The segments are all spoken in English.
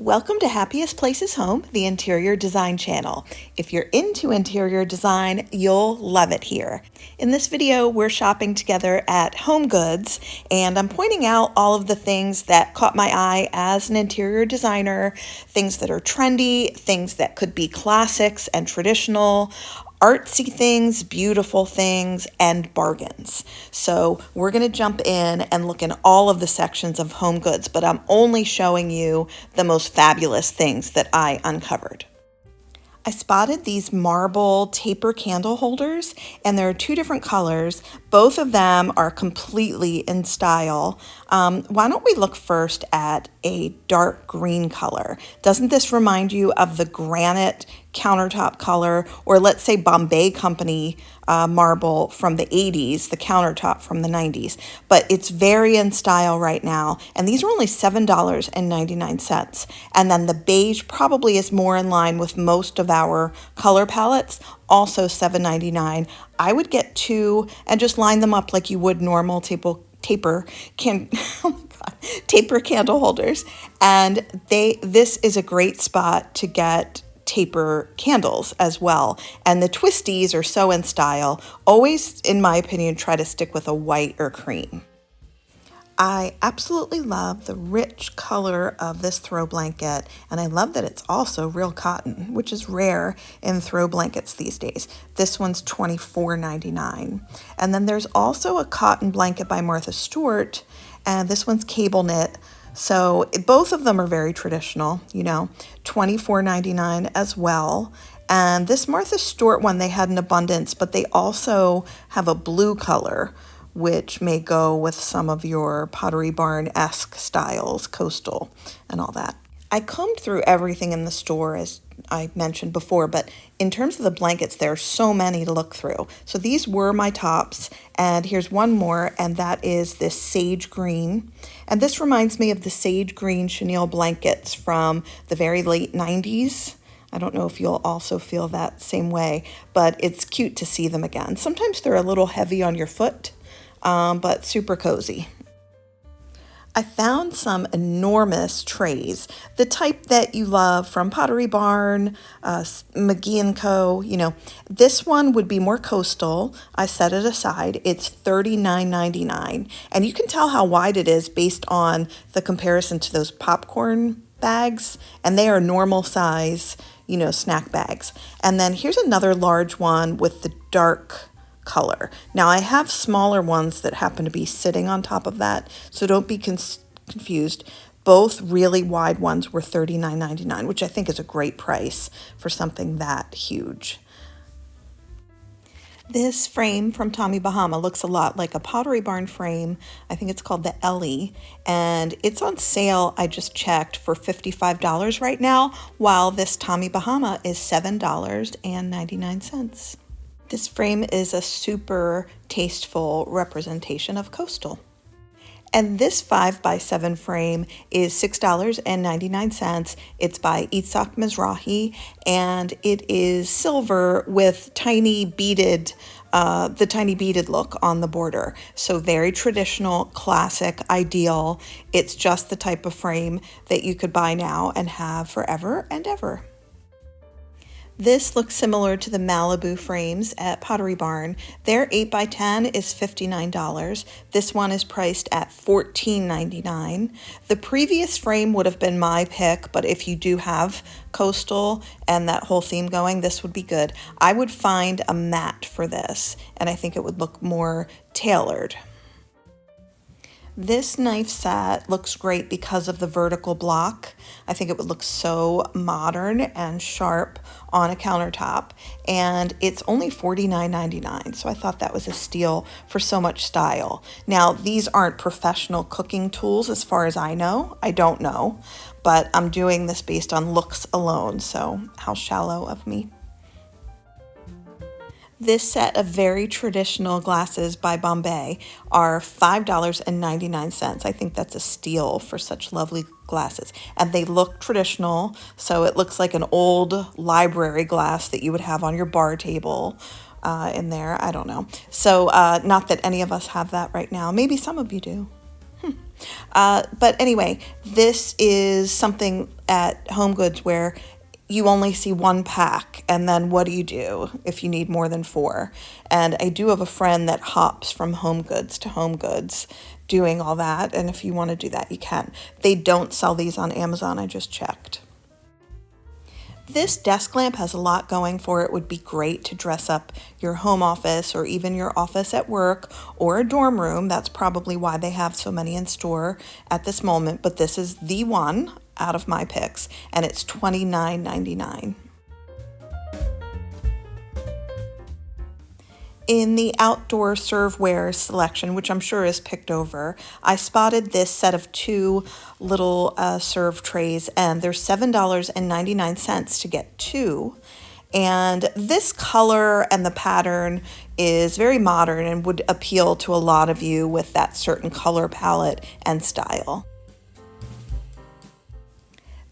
Welcome to Happiest Places Home, the interior design channel. If you're into interior design, you'll love it here. In this video, we're shopping together at HOMEGOODS, and I'm pointing out all of the things that caught my eye as an interior designer, things that are trendy, things that could be classics and traditional, artsy things, beautiful things, and bargains. So we're going to jump in and look in all of the sections of HOMEGOODS, but I'm only showing you the most fabulous things that I uncovered. I spotted these marble taper candle holders, and there are two different colors. Both of them are completely in style. Why don't we look first at a dark green color? Doesn't this remind you of the granite countertop color, or let's say Bombay Company marble from the 80s, the countertop from the 90s? But it's very in style right now, and these are only $7.99. And then the beige probably is more in line with most of our color palettes, also $7.99. I would get two and just line them up like you would normal taper candle holders. And this is a great spot to get taper candles as well. And the twisties are so in style. Always, in my opinion, try to stick with a white or cream. I absolutely love the rich color of this throw blanket, and I love that it's also real cotton, which is rare in throw blankets these days. This one's $24.99. And then there's also a cotton blanket by Martha Stewart, and this one's cable knit. So both of them are very traditional, $24.99 as well. And this Martha Stewart one, they had in abundance, but they also have a blue color, which may go with some of your Pottery Barn-esque styles, coastal and all that. I combed through everything in the store, as I mentioned before, but in terms of the blankets, there are so many to look through. So these were my tops, and here's one more, and that is this sage green. And this reminds me of the sage green chenille blankets from the very late 90s. I don't know if you'll also feel that same way, but it's cute to see them again. Sometimes they're a little heavy on your foot, but super cozy. I found some enormous trays, the type that you love from Pottery Barn, McGee & Co. This one would be more coastal. I set it aside. It's $39.99, and you can tell how wide it is based on the comparison to those popcorn bags, and they are normal size, snack bags. And then here's another large one with the dark color. Now I have smaller ones that happen to be sitting on top of that, so don't be confused. Both really wide ones were $39.99, which I think is a great price for something that huge. This frame from Tommy Bahama looks a lot like a Pottery Barn frame. I think it's called the Ellie, and it's on sale, I just checked, for $55 right now, while this Tommy Bahama is $7.99. This frame is a super tasteful representation of coastal. And this 5x7 frame is $6.99. It's by Itzhak Mizrahi, and it is silver with tiny beaded look on the border. So very traditional, classic, ideal. It's just the type of frame that you could buy now and have forever and ever. This looks similar to the Malibu frames at Pottery Barn. Their 8x10 is $59. This one is priced at $14.99. The previous frame would have been my pick, but if you do have coastal and that whole theme going, this would be good. I would find a mat for this, and I think it would look more tailored. This knife set looks great because of the vertical block. I think it would look so modern and sharp on a countertop, and it's only $49.99, so I thought that was a steal for so much style. Now, these aren't professional cooking tools as far as I know. I don't know, but I'm doing this based on looks alone, so how shallow of me. This set of very traditional glasses by Bombay are $5.99. I think that's a steal for such lovely glasses. And they look traditional, so it looks like an old library glass that you would have on your bar table in there. I don't know. So not that any of us have that right now. Maybe some of you do. But anyway, this is something at HOMEGOODS where you only see one pack, and then what do you do if you need more than 4? And I do have a friend that hops from HOMEGOODS to HOMEGOODS doing all that, and if you want to do that, you can. They don't sell these on Amazon, I just checked. This desk lamp has a lot going for it. It would be great to dress up your home office or even your office at work or a dorm room. That's probably why they have so many in store at this moment, but this is the one out of my picks, and it's $29.99. In the outdoor serveware selection, which I'm sure is picked over, I spotted this set of 2 little serve trays, and they're $7.99 to get 2. And this color and the pattern is very modern and would appeal to a lot of you with that certain color palette and style.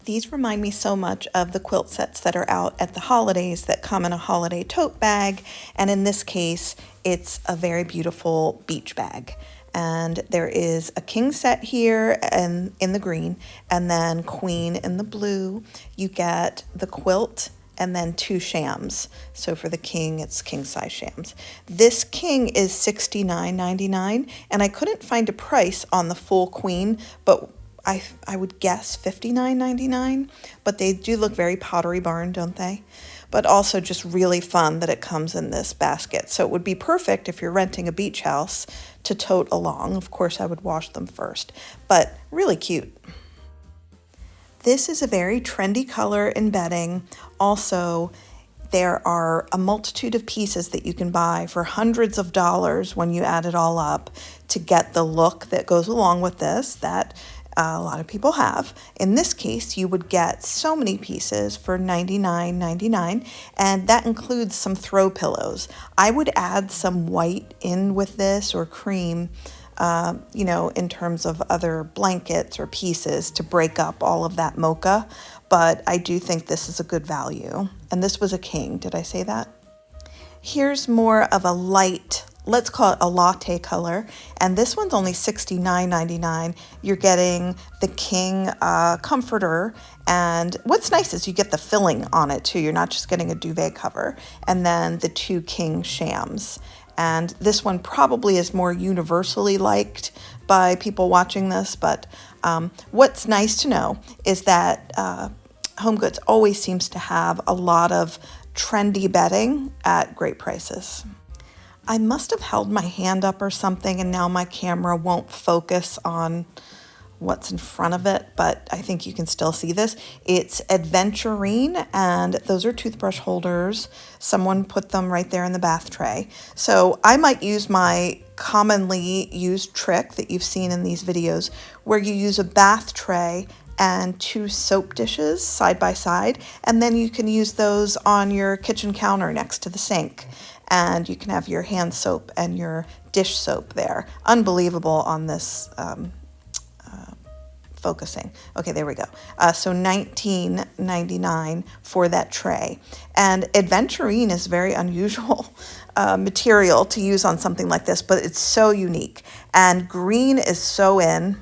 These remind me so much of the quilt sets that are out at the holidays that come in a holiday tote bag, and in this case, it's a very beautiful beach bag. And there is a king set here and in the green, and then queen in the blue. You get the quilt and then 2 shams. So for the king, it's king size shams. This king is $69.99, and I couldn't find a price on the full queen, but I would guess $59.99, but they do look very Pottery Barn, don't they? But also just really fun that it comes in this basket. So it would be perfect if you're renting a beach house to tote along. Of course, I would wash them first, but really cute. This is a very trendy color in bedding. Also, there are a multitude of pieces that you can buy for hundreds of dollars when you add it all up to get the look that goes along with this that a lot of people have. In this case, you would get so many pieces for $99.99, and that includes some throw pillows. I would add some white in with this or cream, in terms of other blankets or pieces to break up all of that mocha, but I do think this is a good value. And this was a king, did I say that? Here's more of a light, let's call it a latte color, and this one's only $69.99. You're getting the king comforter, and what's nice is you get the filling on it too. You're not just getting a duvet cover, and then the 2 king shams. And this one probably is more universally liked by people watching this, but what's nice to know is that HOMEGOODS always seems to have a lot of trendy bedding at great prices. I must have held my hand up or something, and now my camera won't focus on what's in front of it, but I think you can still see this. It's Adventurine, and those are toothbrush holders. Someone put them right there in the bath tray. So I might use my commonly used trick that you've seen in these videos, where you use a bath tray and 2 soap dishes side by side, and then you can use those on your kitchen counter next to the sink, and you can have your hand soap and your dish soap there. Unbelievable on this focusing. Okay, there we go. So $19.99 for that tray. And Adventurine is very unusual material to use on something like this, but it's so unique. And green is so in,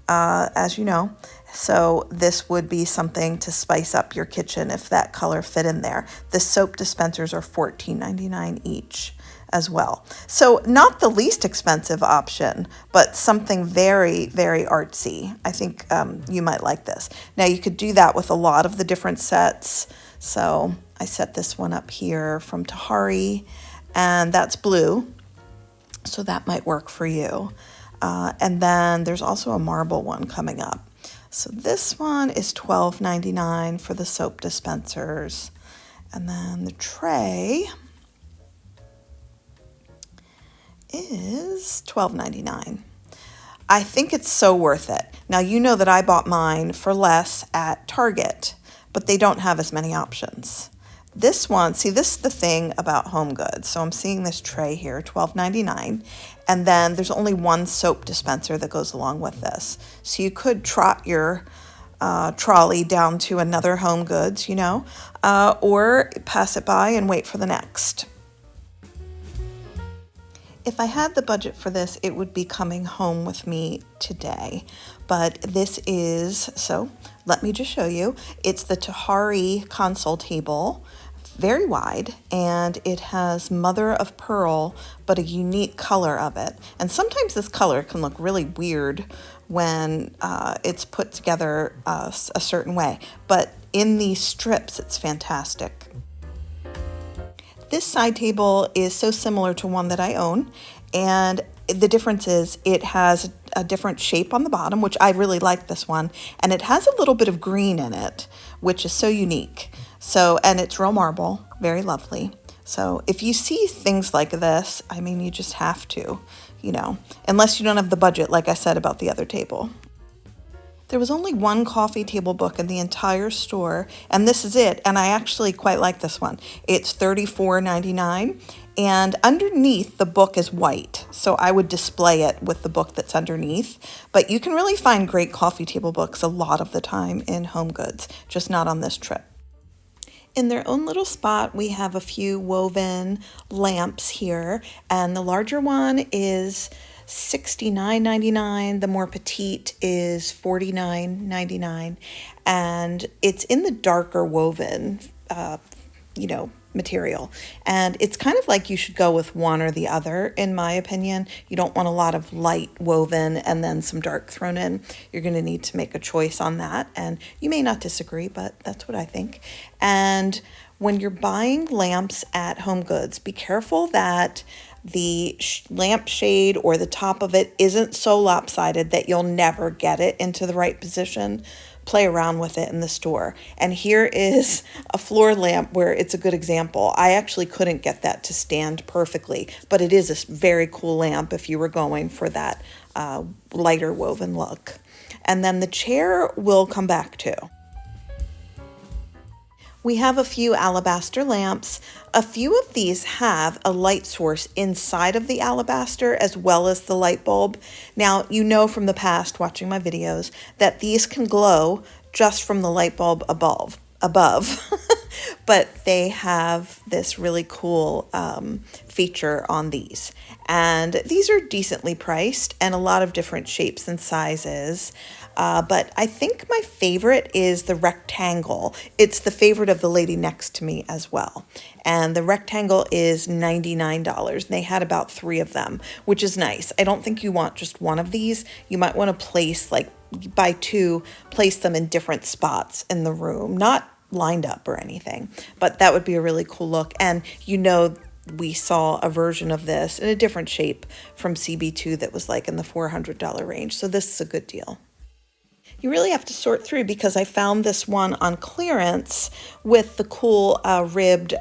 as you know. So this would be something to spice up your kitchen if that color fit in there. The soap dispensers are $14.99 each as well. So not the least expensive option, but something very, very artsy. I think you might like this. Now you could do that with a lot of the different sets. So I set this one up here from Tahari, and that's blue. So that might work for you. And then there's also a marble one coming up. So this one is $12.99 for the soap dispensers. And then the tray is $12.99. I think it's so worth it. Now, you know that I bought mine for less at Target, but they don't have as many options. This one, see, this is the thing about HOMEGOODS. So I'm seeing this tray here, $12.99, and then there's only one soap dispenser that goes along with this. So you could trot your trolley down to another HOMEGOODS, or pass it by and wait for the next. If I had the budget for this, it would be coming home with me today. But this is, so Let me just show you. It's the Tahari console table, very wide, and it has mother of pearl, but a unique color of it. And sometimes this color can look really weird when it's put together a certain way, but in these strips, it's fantastic. This side table is so similar to one that I own, and the difference is it has a different shape on the bottom, which I really like this one, and it has a little bit of green in it, which is so unique. So, and it's real marble, very lovely. So if you see things like this, I mean, you just have to, you know, unless you don't have the budget, like I said about the other table. There was only one coffee table book in the entire store, and this is it, and I actually quite like this one. It's $34.99, and underneath the book is white, so I would display it with the book that's underneath. But you can really find great coffee table books a lot of the time in HOMEGOODS, just not on this trip. In their own little spot, we have a few woven lamps here, and the larger one is $69.99. The more petite is $49.99, and it's in the darker woven, material. And it's kind of like you should go with one or the other, in my opinion. You don't want a lot of light woven and then some dark thrown in. You're going to need to make a choice on that, and you may not disagree, but that's what I think. And when you're buying lamps at HOMEGOODS, be careful that the lamp shade or the top of it isn't so lopsided that you'll never get it into the right position. Play around with it in the store. And here is a floor lamp where it's a good example. I actually couldn't get that to stand perfectly, but it is a very cool lamp if you were going for that lighter woven look. And then the chair will come back too. We have a few alabaster lamps. A few of these have a light source inside of the alabaster as well as the light bulb. Now, you know from the past watching my videos that these can glow just from the light bulb above. But they have this really cool feature on these. And these are decently priced and a lot of different shapes and sizes. But I think my favorite is the rectangle. It's the favorite of the lady next to me as well. And the rectangle is $99. They had about 3 of them, which is nice. I don't think you want just one of these. You might want to place, like, buy 2, place them in different spots in the room, not lined up or anything. But that would be a really cool look. And you know, we saw a version of this in a different shape from CB2 that was like in the $400 range. So this is a good deal. You really have to sort through because I found this one on clearance with the cool ribbed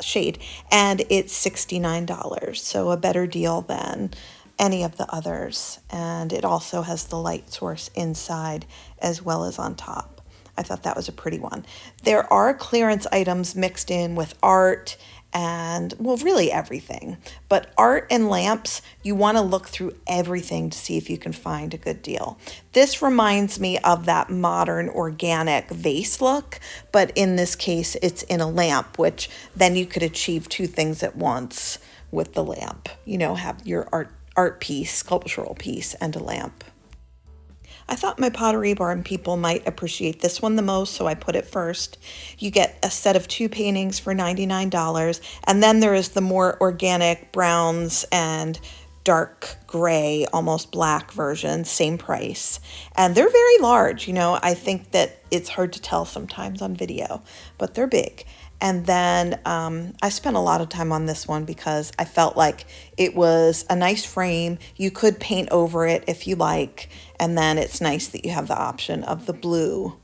shade, and it's $69, so a better deal than any of the others. And it also has the light source inside as well as on top. I thought that was a pretty one. There are clearance items mixed in with art and, well, really everything. But art and lamps, you want to look through everything to see if you can find a good deal. This reminds me of that modern organic vase look, but in this case, it's in a lamp, which then you could achieve 2 things at once with the lamp. You know, have your art piece, sculptural piece, and a lamp. I thought my Pottery Barn people might appreciate this one the most, so I put it first. You get a set of 2 paintings for $99, and then there is the more organic browns and dark gray, almost black version, same price. And they're very large, you know. I think that it's hard to tell sometimes on video, but they're big. And then I spent a lot of time on this one because I felt like it was a nice frame. You could paint over it if you like. And then it's nice that you have the option of the blue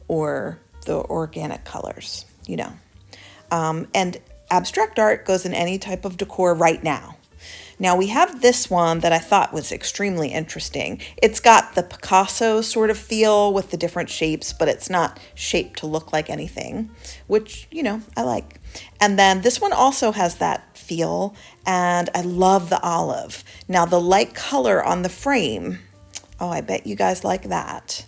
or the organic colors, you know. And abstract art goes in any type of decor right now. Now we have this one that I thought was extremely interesting. It's got the Picasso sort of feel with the different shapes, but it's not shaped to look like anything, which, you know, I like. And then this one also has that feel, and I love the olive. Now the light color on the frame, oh, I bet you guys like that.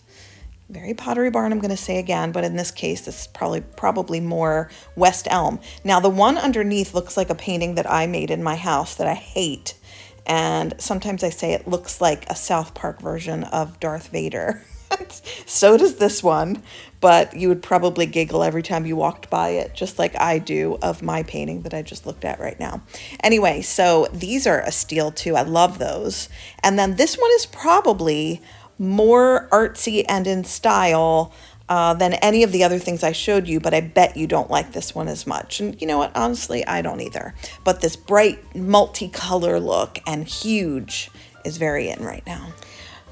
Very Pottery Barn, I'm going to say again, but in this case, it's probably more West Elm. Now, the one underneath looks like a painting that I made in my house that I hate, and sometimes I say it looks like a South Park version of Darth Vader. So does this one, but you would probably giggle every time you walked by it, just like I do of my painting that I just looked at right now. Anyway, so these are a steal too. I love those. And then this one is probably more artsy and in style than any of the other things I showed you, but I bet you don't like this one as much. And you know what? Honestly, I don't either. But this bright multicolor look and huge is very in right now.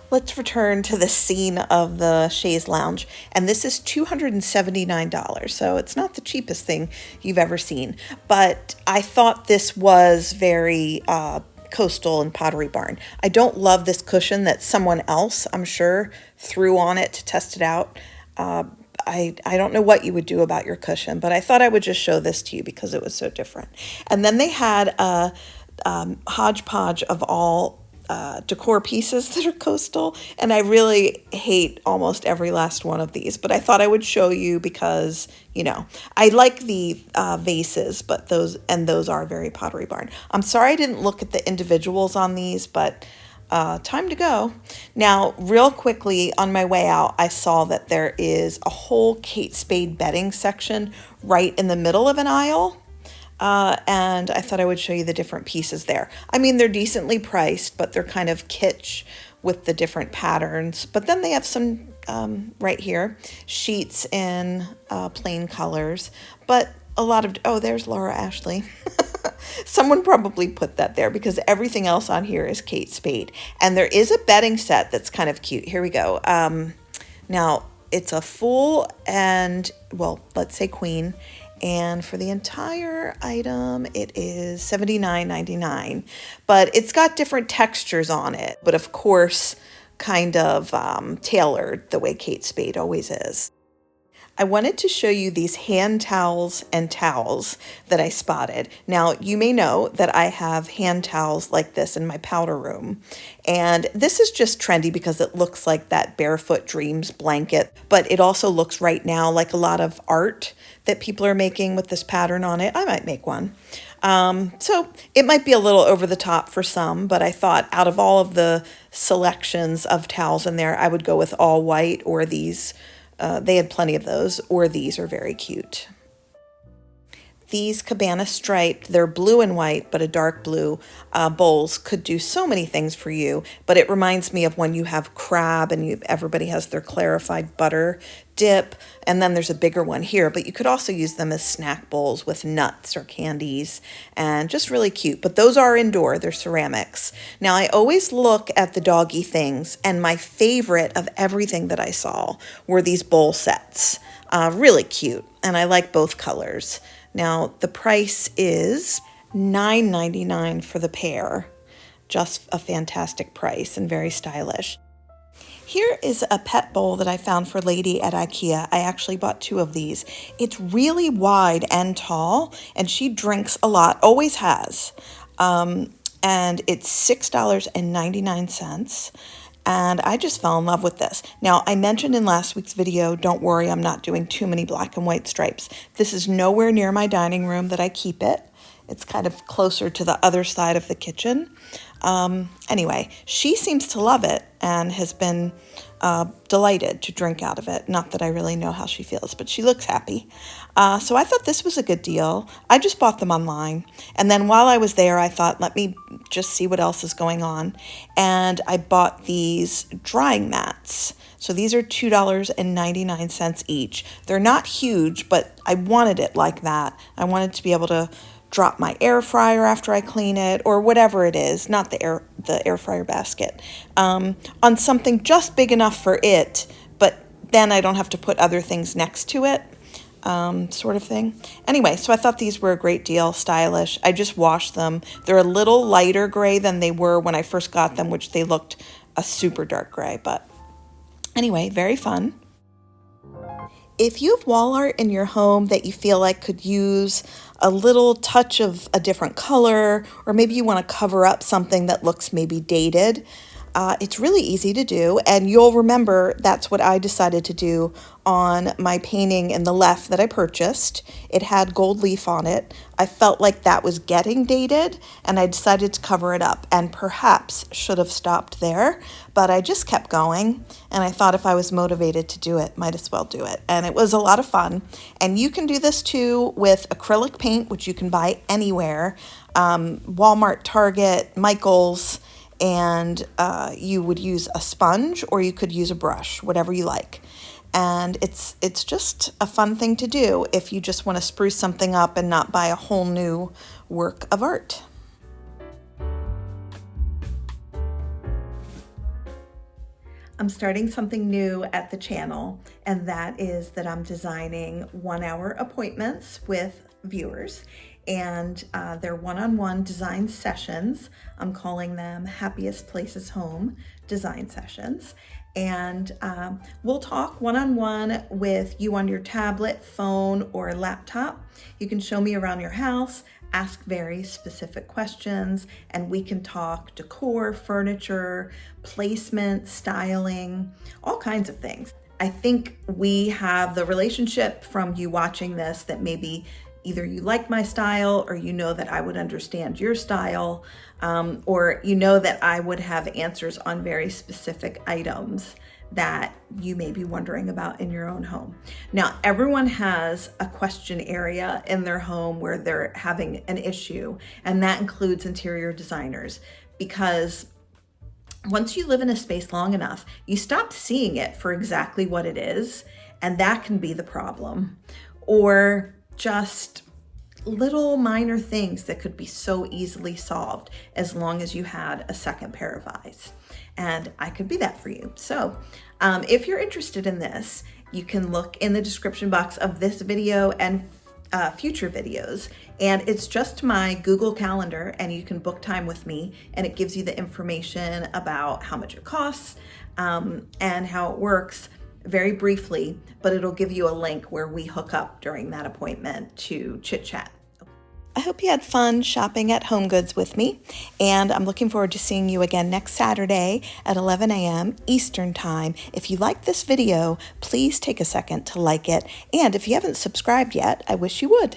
Let's return to the scene of the chaise lounge, and this is $279, so it's not the cheapest thing you've ever seen, but I thought this was very coastal and Pottery Barn. I don't love this cushion that someone else, I'm sure, threw on it to test it out. I don't know what you would do about your cushion, but I thought I would just show this to you because it was so different. And then they had a hodgepodge of all decor pieces that are coastal, and I really hate almost every last one of these, but I thought I would show you because, you know, I like the vases, but those are very Pottery Barn. I'm sorry I didn't look at the individuals on these, but time to go. Now, real quickly on my way out, I saw that there is a whole Kate Spade bedding section right in the middle of an aisle. And I thought I would show you the different pieces there. I mean, they're decently priced, but they're kind of kitsch with the different patterns. But then they have some, right here, sheets in plain colors. But a lot of, oh, there's Laura Ashley. Someone probably put that there because everything else on here is Kate Spade. And there is a bedding set that's kind of cute. Here we go. Now, it's a full and, well, let's say queen. And for the entire item, it is $79.99. But it's got different textures on it. But of course, kind of tailored the way Kate Spade always is. I wanted to show you these hand towels and towels that I spotted. Now, you may know that I have hand towels like this in my powder room. And this is just trendy because it looks like that Barefoot Dreams blanket, but it also looks right now like a lot of art that people are making with this pattern on it. I might make one. So it might be a little over the top for some, but I thought out of all of the selections of towels in there, I would go with all white or these. They had plenty of those, or these are very cute. These cabana striped, they're blue and white, but a dark blue bowls could do so many things for you, but it reminds me of when you have crab and everybody has their clarified butter dip, and then there's a bigger one here, but you could also use them as snack bowls with nuts or candies, and just really cute. But those are indoor, they're ceramics. Now, I always look at the doggy things, and my favorite of everything that I saw were these bowl sets. Really cute, and I like both colors. Now, the price is $9.99 for the pair. Just a fantastic price and very stylish. Here is a pet bowl that I found for Lady at IKEA. I actually bought 2 of these. It's really wide and tall, and she drinks a lot, always has. And it's $6.99. And I just fell in love with this. Now, I mentioned in last week's video, don't worry, I'm not doing too many black and white stripes. This is nowhere near my dining room that I keep it. It's kind of closer to the other side of the kitchen. Anyway, she seems to love it and has been delighted to drink out of it. Not that I really know how she feels, but she looks happy. So I thought this was a good deal. I just bought them online. And then while I was there, I thought, let me just see what else is going on. And I bought these drying mats. So these are $2.99 each. They're not huge, but I wanted it like that. I wanted to be able to drop my air fryer after I clean it, or whatever it is, not the air fryer basket, on something just big enough for it, but then I don't have to put other things next to it, sort of thing. Anyway, so I thought these were a great deal, stylish. I just washed them. They're a little lighter gray than they were when I first got them, which they looked a super dark gray, but anyway, very fun. If you have wall art in your home that you feel like could use a little touch of a different color, or maybe you want to cover up something that looks maybe dated, It's really easy to do, and you'll remember that's what I decided to do on my painting in the left that I purchased. It had gold leaf on it. I felt like that was getting dated, and I decided to cover it up, and perhaps should have stopped there, but I just kept going, and I thought if I was motivated to do it, might as well do it. And it was a lot of fun. And you can do this too with acrylic paint, which you can buy anywhere, Walmart, Target, Michael's, and you would use a sponge or you could use a brush, whatever you like. And it's just a fun thing to do if you just want to spruce something up and not buy a whole new work of art. I'm starting something new at the channel, and that is that I'm designing 1-hour appointments with viewers, and they're one-on-one design sessions. I'm calling them Happiest Places Home design sessions. And we'll talk one-on-one with you on your tablet, phone, or laptop. You can show me around your house, ask very specific questions, and we can talk decor, furniture, placement, styling, all kinds of things. I think we have the relationship from you watching this that maybe either you like my style, or you know that I would understand your style, or you know that I would have answers on very specific items that you may be wondering about in your own home. Now, everyone has a question area in their home where they're having an issue, and that includes interior designers, because once you live in a space long enough, you stop seeing it for exactly what it is, and that can be the problem. Or just little minor things that could be so easily solved as long as you had a second pair of eyes. And I could be that for you. So if you're interested in this, you can look in the description box of this video and future videos. And it's just my Google Calendar, and you can book time with me, and it gives you the information about how much it costs and how it works very briefly, but it'll give you a link where we hook up during that appointment to chit chat. I hope you had fun shopping at HOMEGOODS with me, and I'm looking forward to seeing you again next Saturday at 11 a.m. Eastern Time. If you like this video, please take a second to like it, and if you haven't subscribed yet, I wish you would.